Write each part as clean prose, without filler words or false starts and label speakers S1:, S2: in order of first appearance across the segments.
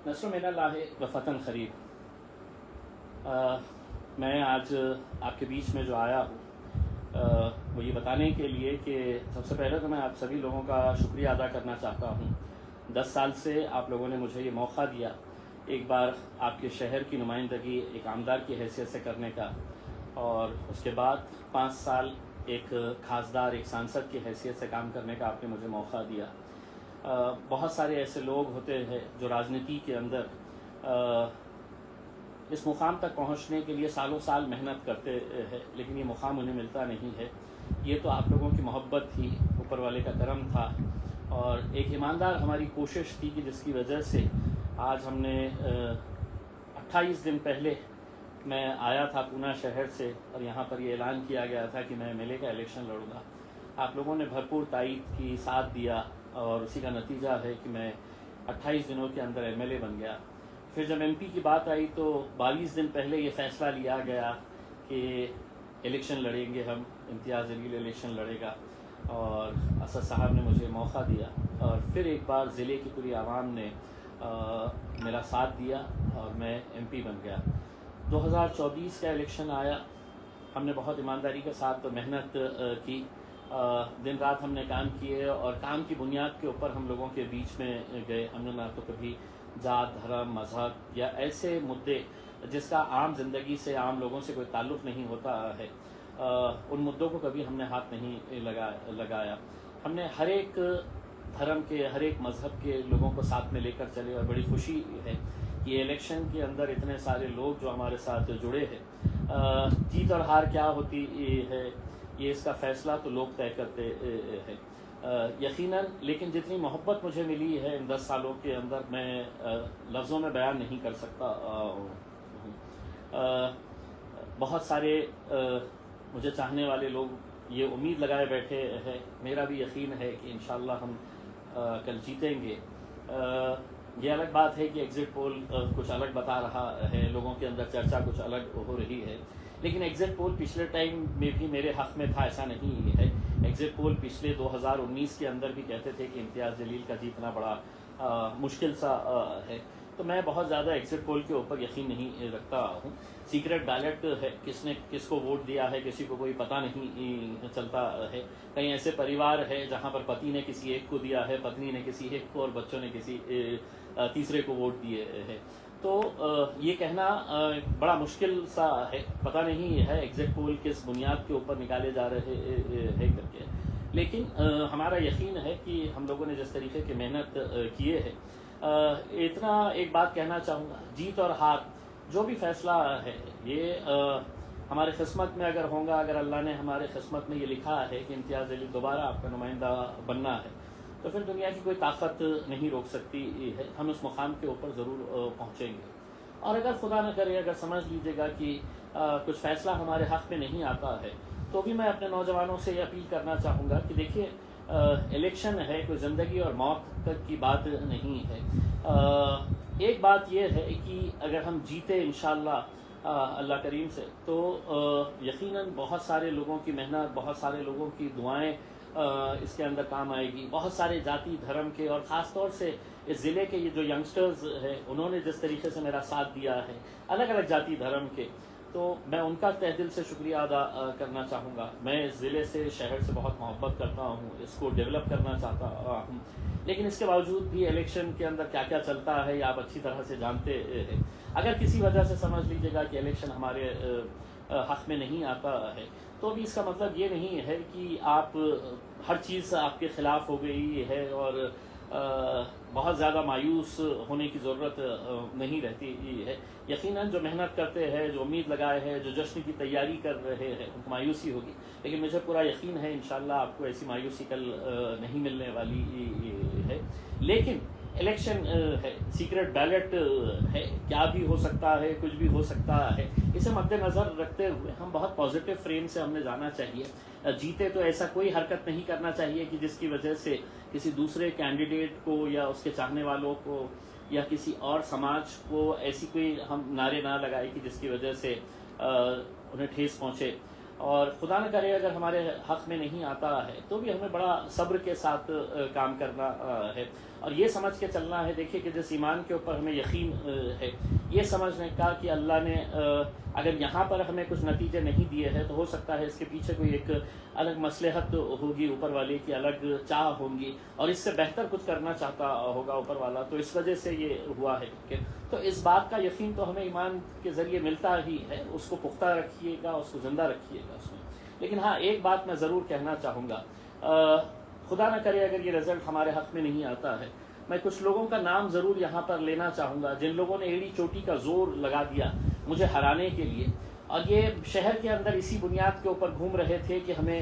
S1: نصر من اللہ و فتن قریب۔ میں آج آپ کے بیچ میں جو آیا ہوں وہ یہ بتانے کے لیے کہ سب سے پہلے تو میں آپ سبھی لوگوں کا شکریہ ادا کرنا چاہتا ہوں۔ 10 سال سے آپ لوگوں نے مجھے یہ موقع دیا ایک بار آپ کے شہر کی نمائندگی ایک عامدار کی حیثیت سے کرنے کا، اور اس کے بعد 5 سال ایک خاصدار ایک سانسد کی حیثیت سے کام کرنے کا آپ نے مجھے موقع دیا۔ بہت سارے ایسے لوگ ہوتے ہیں جو راجنیتی کے اندر اس مقام تک پہنچنے کے لیے سالوں سال محنت کرتے ہیں، لیکن یہ مقام انہیں ملتا نہیں ہے۔ یہ تو آپ لوگوں کی محبت تھی، اوپر والے کا کرم تھا، اور ایک ایماندار ہماری کوشش تھی کہ جس کی وجہ سے آج ہم نے 28 دن پہلے میں آیا تھا پونا شہر سے، اور یہاں پر یہ اعلان کیا گیا تھا کہ میں ایم ایل اے کا الیکشن لڑوں گا۔ آپ لوگوں نے بھرپور تائید کی، ساتھ دیا، اور اسی کا نتیجہ ہے کہ میں 28 دنوں کے اندر ایم ایل اے بن گیا۔ پھر جب ایم پی کی بات آئی تو 22 دن پہلے یہ فیصلہ لیا گیا کہ الیکشن لڑیں گے ہم، امتیاز جلیل الیکشن لڑے گا، اور اسد صاحب نے مجھے موقع دیا، اور پھر ایک بار ضلع کی پوری عوام نے میرا ساتھ دیا اور میں ایم پی بن گیا۔ 2024 کا الیکشن آیا، ہم نے بہت ایمانداری کے ساتھ محنت کی، دن رات ہم نے کام کیے، اور کام کی بنیاد کے اوپر ہم لوگوں کے بیچ میں گئے۔ ہم نے نہ تو کبھی ذات، دھرم، مذہب یا ایسے مدعے جس کا عام زندگی سے، عام لوگوں سے کوئی تعلق نہیں ہوتا ہے، ان مدعوں کو کبھی ہم نے ہاتھ نہیں لگایا۔ ہم نے ہر ایک دھرم کے، ہر ایک مذہب کے لوگوں کو ساتھ میں لے کر چلے، اور بڑی خوشی ہے کہ الیکشن کے اندر اتنے سارے لوگ جو ہمارے ساتھ جڑے ہیں۔ جیت اور ہار کیا ہوتی ہے یہ اس کا فیصلہ تو لوگ طے کرتے ہیں یقیناً، لیکن جتنی محبت مجھے ملی ہے ان 10 سالوں کے اندر میں لفظوں میں بیان نہیں کر سکتا ہوں۔ بہت سارے مجھے چاہنے والے لوگ یہ امید لگائے بیٹھے ہیں، میرا بھی یقین ہے کہ انشاءاللہ ہم کل جیتیں گے۔ یہ الگ بات ہے کہ ایگزٹ پول کچھ الگ بتا رہا ہے، لوگوں کے اندر چرچا کچھ الگ ہو رہی ہے، لیکن ایگزٹ پول پچھلے ٹائم میں بھی میرے حق میں تھا، ایسا نہیں ہے۔ ایگزٹ پول پچھلے 2019 کے اندر بھی کہتے تھے کہ امتیاز جلیل کا جیتنا بڑا مشکل سا ہے، تو میں بہت زیادہ ایگزٹ پول کے اوپر یقین نہیں رکھتا ہوں۔ سیکرٹ بیلٹ ہے، کس نے کس کو ووٹ دیا ہے کسی کو کوئی پتہ نہیں چلتا ہے۔ کئی ایسے پریوار ہے جہاں پر پتی نے کسی ایک کو دیا ہے، پتنی نے کسی ایک کو، اور بچوں نے کسی تیسرے کو ووٹ دیے ہیں، تو یہ کہنا بڑا مشکل سا ہے، پتہ نہیں ہے ایگزٹ پول کس بنیاد کے اوپر نکالے جا رہے ہیں کر کے، لیکن ہمارا یقین ہے کہ ہم لوگوں نے جس طریقے کی محنت کیے ہیں، اتنا ایک بات کہنا چاہوں گا، جیت اور ہار جو بھی فیصلہ ہے یہ ہمارے قسمت میں اگر ہوگا، اگر اللہ نے ہمارے قسمت میں یہ لکھا ہے کہ امتیاز جلیل دوبارہ آپ کا نمائندہ بننا ہے، تو پھر دنیا کی کوئی طاقت نہیں روک سکتی ہے، ہم اس مقام کے اوپر ضرور پہنچیں گے۔ اور اگر خدا نہ کرے، اگر سمجھ لیجیے گا کہ کچھ فیصلہ ہمارے حق میں نہیں آتا ہے، تو بھی میں اپنے نوجوانوں سے یہ اپیل کرنا چاہوں گا کہ دیکھیے الیکشن ہے، کوئی زندگی اور موت تک کی بات نہیں ہے۔ ایک بات یہ ہے کہ اگر ہم جیتے انشاءاللہ اللہ کریم سے، تو یقیناً بہت سارے لوگوں کی محنت، بہت سارے لوگوں کی دعائیں اس کے اندر کام آئے گی، بہت سارے ذاتی دھرم کے، اور خاص طور سے اس ضلع کے یہ جو ینگسٹرز ہیں انہوں نے جس طریقے سے میرا ساتھ دیا ہے، الگ الگ ذاتی دھرم کے، تو میں ان کا تہ دل سے شکریہ ادا کرنا چاہوں گا۔ میں اس ضلع سے، شہر سے بہت محبت کرتا ہوں، اس کو ڈیولپ کرنا چاہتا ہوں، لیکن اس کے باوجود بھی الیکشن کے اندر کیا کیا چلتا ہے یہ آپ اچھی طرح سے جانتے ہیں۔ اگر کسی وجہ سے سمجھ لیجیے گا کہ الیکشن ہمارے حق میں نہیں آتا ہے، تو بھی اس کا مطلب یہ نہیں ہے کہ آپ ہر چیز آپ کے خلاف ہو گئی ہے، اور بہت زیادہ مایوس ہونے کی ضرورت نہیں رہتی ہے۔ یقیناً جو محنت کرتے ہیں، جو امید لگائے ہیں، جو جشن کی تیاری کر رہے ہیں، ان کو مایوسی ہوگی، لیکن مجھے پورا یقین ہے انشاءاللہ آپ کو ایسی مایوسی کل نہیں ملنے والی ہے۔ لیکن الیکشن ہے، سیکرٹ بیلٹ ہے، کیا بھی ہو سکتا ہے، کچھ بھی ہو سکتا ہے، اسے مد نظر رکھتے ہوئے ہم بہت پازیٹیو فریم سے ہم نے جانا چاہیے۔ جیتے تو ایسا کوئی حرکت نہیں کرنا چاہیے کہ جس کی وجہ سے کسی دوسرے کینڈیڈیٹ کو یا اس کے چاہنے والوں کو یا کسی اور سماج کو ایسی کوئی ہم نعرے نہ لگائے کہ جس کی وجہ سے انہیں ٹھیس پہنچے، اور خدا نہ کرے اگر ہمارے حق میں نہیں آتا ہے تو بھی ہمیں بڑا صبر کے ساتھ کام کرنا ہے، اور یہ سمجھ کے چلنا ہے. دیکھیے کہ جس ایمان کے اوپر ہمیں یقین ہے، یہ سمجھنے کا کہ اللہ نے اگر یہاں پر ہمیں کچھ نتیجے نہیں دیے ہیں تو ہو سکتا ہے اس کے پیچھے کوئی ایک الگ مصلحت ہوگی، اوپر والے کی الگ چاہ ہوں گی، اور اس سے بہتر کچھ کرنا چاہتا ہوگا اوپر والا، تو اس وجہ سے یہ ہوا ہے. تو اس بات کا یقین تو ہمیں ایمان کے ذریعے ملتا ہی ہے. اس کو پختہ رکھیے گا، اس کو زندہ رکھیے گا اس میں. لیکن ہاں ایک بات میں ضرور کہنا چاہوں گا، خدا نہ کرے اگر یہ رزلٹ ہمارے حق میں نہیں آتا ہے، میں کچھ لوگوں کا نام ضرور یہاں پر لینا چاہوں گا جن لوگوں نے ایڑی چوٹی کا زور لگا دیا مجھے ہرانے کے لیے، اور یہ شہر کے اندر اسی بنیاد کے اوپر گھوم رہے تھے کہ ہمیں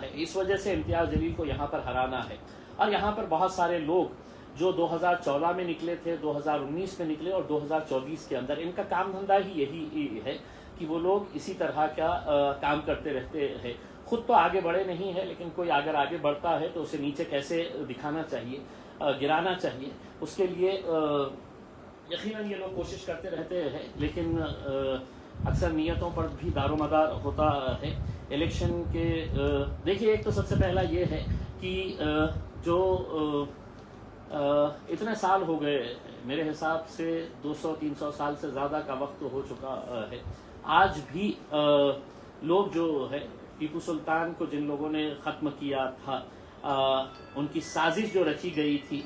S1: ہے، اس وجہ سے امتیاز جلیل کو یہاں پر ہرانا ہے. اور یہاں پر بہت سارے لوگ جو 2014 میں نکلے تھے، 2019 میں نکلے، اور 2024 کے اندر ان کا کام دھندا ہی یہی ہے کہ وہ لوگ اسی طرح کا کام کرتے رہتے ہیں. خود تو آگے بڑھے نہیں ہے، لیکن کوئی اگر آگے بڑھتا ہے تو اسے نیچے کیسے دکھانا چاہیے، گرانا چاہیے، اس کے لیے یقیناً یہ لوگ کوشش کرتے رہتے ہیں. لیکن اکثر نیتوں پر بھی دار و مدار ہوتا ہے. الیکشن کے دیکھیے ایک تو سب سے پہلا یہ ہے کہ جو اتنے سال ہو گئے، میرے حساب سے 200-300 سال سے زیادہ کا وقت ہو چکا ہے، آج بھی لوگ جو ہے ٹیپو سلطان کو جن لوگوں نے ختم کیا تھا، ان کی سازش جو رچی گئی تھی،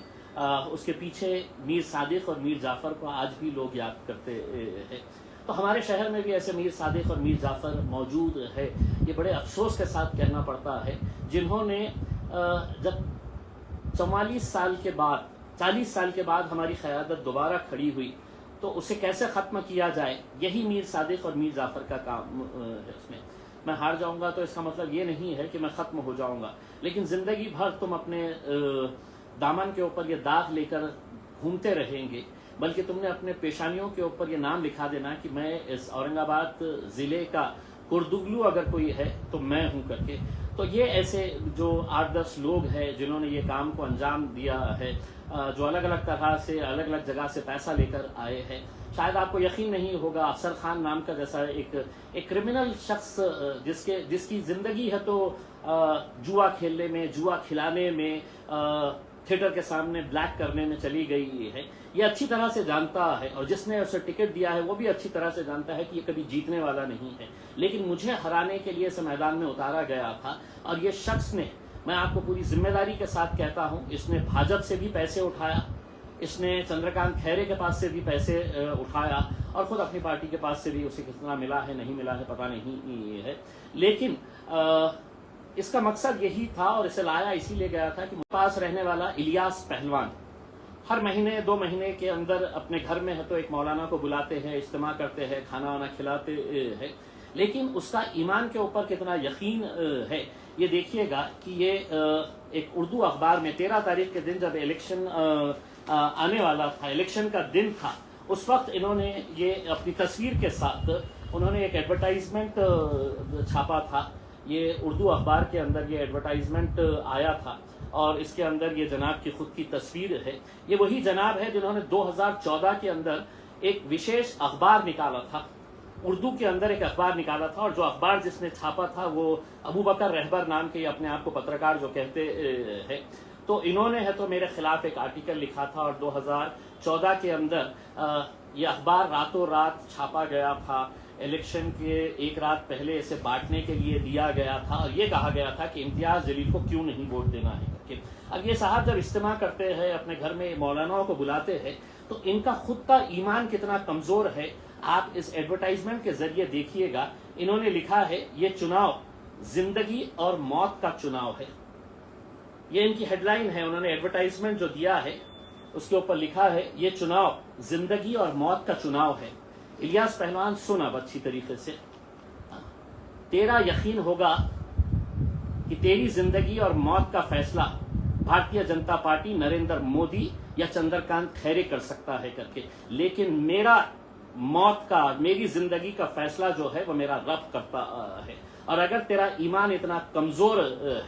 S1: اس کے پیچھے میر صادق اور میر جعفر کو آج بھی لوگ یاد کرتے ہیں. تو ہمارے شہر میں بھی ایسے میر صادق اور میر جعفر موجود ہے. یہ بڑے افسوس کے ساتھ کہنا پڑتا ہے، جنہوں نے جب 44 سال کے بعد 40 سال کے بعد ہماری قیادت دوبارہ کھڑی ہوئی تو اسے کیسے ختم کیا جائے، یہی میر صادق اور میر جعفر کا کام ہے. اس میں ہار جاؤں گا تو اس کا مطلب یہ نہیں ہے کہ میں ختم ہو جاؤں گا، لیکن زندگی بھر تم اپنے دامن کے اوپر یہ داغ لے کر گھومتے رہیں گے، بلکہ تم نے اپنے پیشانیوں کے اوپر یہ نام لکھا دینا کہ میں اس اورنگ آباد ضلع کا کردگلو اگر کوئی ہے تو میں ہوں کر کے. تو یہ ایسے جو 8-10 لوگ ہیں جنہوں نے یہ کام کو انجام دیا ہے، جو الگ الگ طرح سے الگ الگ جگہ سے پیسہ لے کر آئے ہیں. شاید آپ کو یقین نہیں ہوگا، افسر خان نام کا جیسا ایک کرمنل شخص جس کی زندگی ہے تو جوا کھیلنے میں، جوا کھلانے میں، تھیٹر کے سامنے بلیک کرنے میں چلی گئی ہے، یہ اچھی طرح سے جانتا ہے. اور جس نے اسے ٹکٹ دیا ہے وہ بھی اچھی طرح سے جانتا ہے کہ یہ کبھی جیتنے والا نہیں ہے. لیکن مجھے ہرانے کے لیے اسے میدان میں اتارا گیا تھا، اور یہ شخص نے، میں آپ کو پوری ذمہ داری کے ساتھ کہتا ہوں، اس نے بھاجپ سے بھی پیسے اٹھایا، اس نے چندرکانت کھیرے کے پاس سے بھی پیسے اٹھایا، اور خود اپنی پارٹی کے پاس سے بھی اسے کتنا ملا ہے نہیں ملا ہے پتہ نہیں ہے. لیکن اس کا مقصد یہی تھا، اور اسے لایا اسی لیے گیا تھا کہ پاس رہنے والا الیاس پہلوان ہر مہینے 2 مہینے کے اندر اپنے گھر میں ہے تو ایک مولانا کو بلاتے ہیں، اجتماع کرتے ہیں، کھانا وانا کھلاتے ہیں. لیکن اس کا ایمان کے اوپر کتنا یقین ہے یہ دیکھیے گا کہ یہ ایک اردو اخبار میں 13 تاریخ کے دن جب الیکشن آنے والا تھا، الیکشن کا دن تھا، اس وقت انہوں نے یہ اپنی تصویر کے ساتھ انہوں نے ایک ایڈورٹائزمنٹ چھاپا تھا. یہ اردو اخبار کے اندر یہ ایڈورٹائزمنٹ آیا تھا، اور اس کے اندر یہ جناب کی خود کی تصویر ہے. یہ وہی جناب ہے جنہوں نے 2014 کے اندر ایک وشیش اخبار نکالا تھا، اردو کے اندر ایک اخبار نکالا تھا، اور جو اخبار جس نے چھاپا تھا وہ ابو بکر رہبر نام کے اپنے آپ کو پترکار جو کہتے ہیں. تو انہوں نے ہے تو میرے خلاف ایک آرٹیکل لکھا تھا، اور 2014 کے اندر یہ اخبار راتوں رات چھاپا گیا تھا. الیکشن کے ایک رات پہلے اسے بانٹنے کے لیے دیا گیا تھا، اور یہ کہا گیا تھا کہ امتیاز جلیل کو کیوں نہیں ووٹ دینا ہے. اب یہ صاحب جب اجتماع کرتے ہیں، اپنے گھر میں مولاناؤں کو بلاتے ہیں، تو ان کا خود کا ایمان کتنا کمزور ہے آپ اس ایڈورٹائزمنٹ کے ذریعے دیکھیے گا. انہوں نے لکھا ہے یہ چناؤ زندگی اور موت کا چناؤ ہے، یہ ان کی ہیڈ لائن ہے. انہوں نے ایڈورٹائزمنٹ جو دیا ہے اس کے اوپر لکھا ہے یہ چناؤ زندگی اور موت کا چناؤ ہے. الیاس پہلوان سن اب اچھی طریقے سے، تیرا یقین ہوگا کہ تیری زندگی اور موت کا فیصلہ بھارتیہ جنتا پارٹی، نریندر مودی یا چندرکانت کھیرے کر سکتا ہے کر کے، لیکن میرا موت کا، میری زندگی کا فیصلہ جو ہے وہ میرا رب کرتا ہے. اور اگر تیرا ایمان اتنا کمزور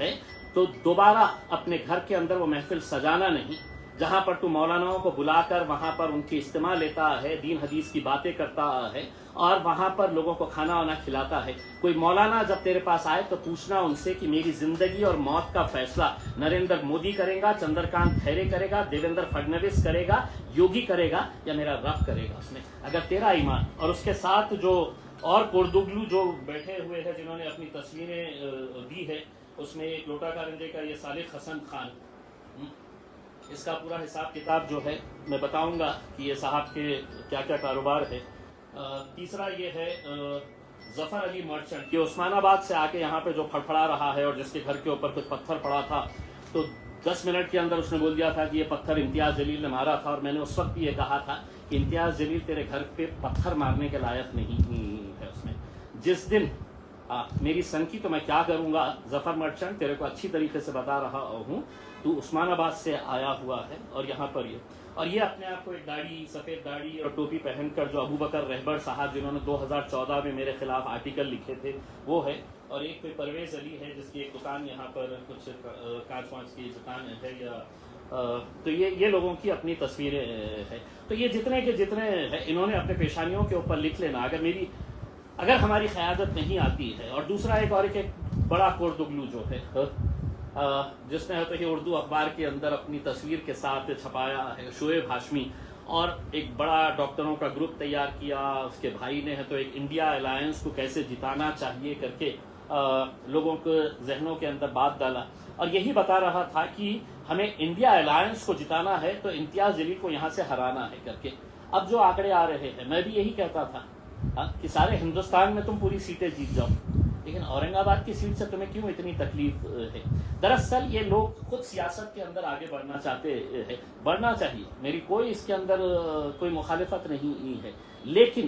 S1: ہے تو دوبارہ اپنے گھر کے اندر وہ محفل سجانا نہیں، جہاں پر تو مولاناؤں کو بلا کر وہاں پر ان کی اجتماع لیتا ہے، دین حدیث کی باتیں کرتا ہے اور وہاں پر لوگوں کو کھانا وانا کھلاتا ہے، کوئی مولانا جب تیرے پاس آئے تو پوچھنا ان سے کہ میری زندگی اور موت کا فیصلہ نریندر مودی کرے گا، چندرکانت کھیرے کرے گا، دیویندر فڈنویس کرے گا، یوگی کرے گا یا میرا رب کرے گا؟ اس میں اگر تیرا ایمان اور اس کے ساتھ جو اور کوردگلو جو بیٹھے ہوئے ہیں جنہوں نے اپنی تصویریں دی ہے، اس میں ایک لوٹا کارنجے کا یہ صالح حسن خان، اس کا پورا حساب کتاب جو ہے میں بتاؤں گا کہ یہ صاحب کے کیا کیا کاروبار ہے۔ تیسرا یہ ہے ظفر علی مرچنٹ، یہ عثمان آباد سے آ کے یہاں پہ جو پھڑپھڑا رہا ہے اور جس کے گھر کے اوپر کچھ پتھر پڑا تھا تو 10 منٹ کے اندر اس نے بول دیا تھا کہ یہ پتھر امتیاز جلیل نے مارا تھا، اور میں نے اس وقت بھی یہ کہا تھا کہ امتیاز جلیل تیرے گھر پہ پتھر مارنے کے لائق نہیں ہے۔ اس میں جس دن میری سن کی تو میں کیا کروں گا، ظفر مرچنٹ تیرے کو اچھی طریقے سے بتا رہا ہوں، تو عثمان آباد سے آیا ہوا ہے اور یہاں پر یہ اپنے آپ کو ایک داڑھی، سفید داڑھی اور ٹوپی پہن کر، جو ابو بکر رہبر صاحب جنہوں نے 2014 میں میرے خلاف آرٹیکل لکھے تھے وہ ہے، اور ایک کوئی پرویز علی ہے جس کی ایک دکان یہاں پر کچھ کانچ وانچ کی دکان ہے یا تو یہ لوگوں کی اپنی تصویریں ہیں۔ تو یہ جتنے کے جتنے ہیں انہوں نے اپنے پیشانیوں کے اوپر لکھ لینا اگر ہماری قیادت نہیں آتی ہے۔ اور دوسرا ایک بڑا کوردگلو جو ہے جس نے کہ اردو اخبار کے اندر اپنی تصویر کے ساتھ چھپایا ہے، شعیب ہاشمی، اور ایک بڑا ڈاکٹروں کا گروپ تیار کیا، اس کے بھائی نے ہے تو ایک انڈیا الائنس کو کیسے جتانا چاہیے کر کے لوگوں کے ذہنوں کے اندر بات ڈالا، اور یہی بتا رہا تھا کہ ہمیں انڈیا الائنس کو جتانا ہے تو امتیاز جلیل کو یہاں سے ہرانا ہے کر کے۔ اب جو آنکڑے آ رہے ہیں، میں بھی یہی کہتا تھا کہ سارے ہندوستان میں تم پوری سیٹیں جیت جاؤ، لیکن اورنگ آباد کی سیٹ سے تمہیں کیوں اتنی تکلیف ہے؟ دراصل یہ لوگ خود سیاست کے اندر آگے بڑھنا چاہتے ہیں، بڑھنا چاہیے، میری کوئی اس کے اندر کوئی مخالفت نہیں ہے، لیکن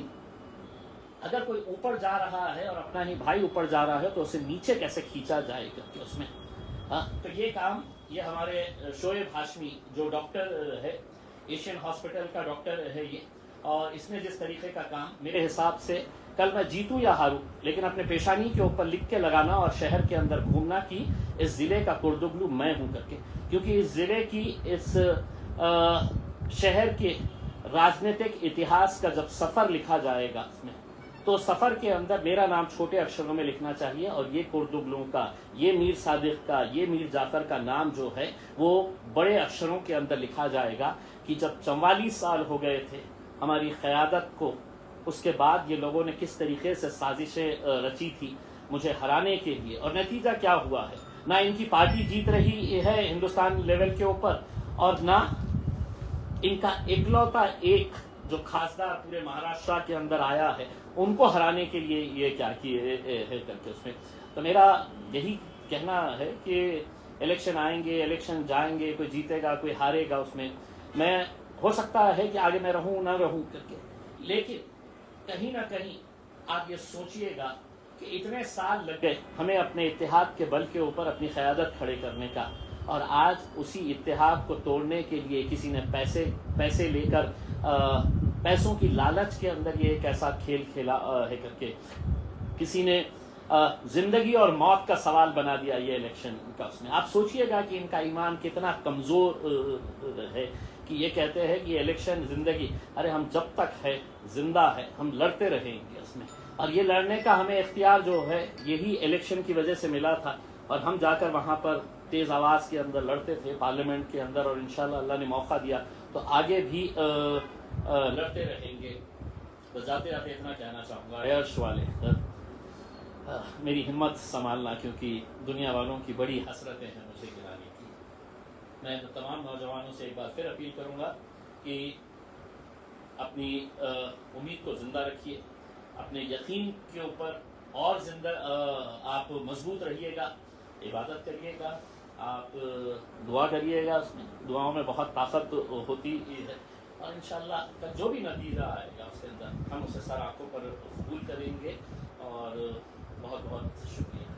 S1: اگر کوئی اوپر جا رہا ہے اور اپنا ہی بھائی اوپر جا رہا ہے تو اسے نیچے کیسے کھینچا جائے کر کے اس میں تو یہ کام یہ ہمارے شعیب ہاشمی جو ڈاکٹر ہے، ایشین ہاسپٹل کا ڈاکٹر ہے یہ، اور اس نے جس طریقے کا کام میرے حساب سے کل میں جیتوں یا ہاروں لیکن اپنے پیشانی کے اوپر لکھ کے لگانا اور شہر کے اندر گھومنا کہ اس ضلع کا کوردگلو میں ہوں کر کے، کیونکہ اس ضلع کی اس شہر کے راجنیتک اتہاس کا جب سفر لکھا جائے گا اس میں تو سفر کے اندر میرا نام چھوٹے اکشروں میں لکھنا چاہیے، اور یہ کوردگلوں کا، یہ میر صادق کا، یہ میر جعفر کا نام جو ہے وہ بڑے اکشروں کے اندر لکھا جائے گا کہ جب 44 سال ہو گئے تھے ہماری قیادت کو، اس کے بعد یہ لوگوں نے کس طریقے سے سازشیں رچی تھی مجھے ہرانے کے لیے، اور نتیجہ کیا ہوا ہے، نہ ان کی پارٹی جیت رہی ہے ہندوستان لیول کے اوپر، اور نہ ان کا اکلوتا ایک جو خاصدار پورے مہاراشٹر کے اندر آیا ہے ان کو ہرانے کے لیے یہ کیا کیے ہے کر کے اس میں۔ تو میرا یہی کہنا ہے کہ الیکشن آئیں گے، الیکشن جائیں گے، کوئی جیتے گا کوئی ہارے گا، اس میں ہو سکتا ہے کہ آگے میں رہوں نہ رہوں کر کے، لیکن کہیں نہ کہیں آپ یہ سوچئے گا کہ اتنے سال لگ گئے ہمیں اپنے اتحاد کے بل کے اوپر اپنی قیادت کھڑے کرنے کا، اور آج اسی اتحاد کو توڑنے کے لیے کسی نے پیسے لے کر پیسوں کی لالچ کے اندر یہ ایک ایسا کھیل کھیلا ہے کر کے، کسی نے زندگی اور موت کا سوال بنا دیا یہ الیکشن کا۔ اس میں آپ سوچئے گا کہ ان کا ایمان کتنا کمزور ہے کہ یہ کہتے ہیں کہ الیکشن زندگی، ارے ہم جب تک ہے زندہ ہے ہم لڑتے رہیں گے اس میں، اور یہ لڑنے کا ہمیں اختیار جو ہے یہی الیکشن کی وجہ سے ملا تھا، اور ہم جا کر وہاں پر تیز آواز کے اندر لڑتے تھے پارلیمنٹ کے اندر، اور انشاءاللہ اللہ نے موقع دیا تو آگے بھی لڑتے رہیں گے۔ بس جاتے جاتے اتنا کہنا چاہوں گا، عرش والے میری ہمت سنبھالنا، کیونکہ دنیا والوں کی بڑی حسرتیں ہیں مجھے گرانے کی۔ میں تمام نوجوانوں سے ایک بار پھر اپیل کروں گا کہ اپنی امید کو زندہ رکھیے، اپنے یقین کے اوپر اور زندہ آپ مضبوط رہیے گا، عبادت کریے گا، آپ دعا کریے گا، اس میں دعاؤں میں بہت طاقت ہوتی ہے، اور انشاءاللہ جو بھی نتیجہ آئے گا اس کے اندر ہم اسے سر آنکھوں پر قبول کریں گے، اور بہت بہت شکریہ۔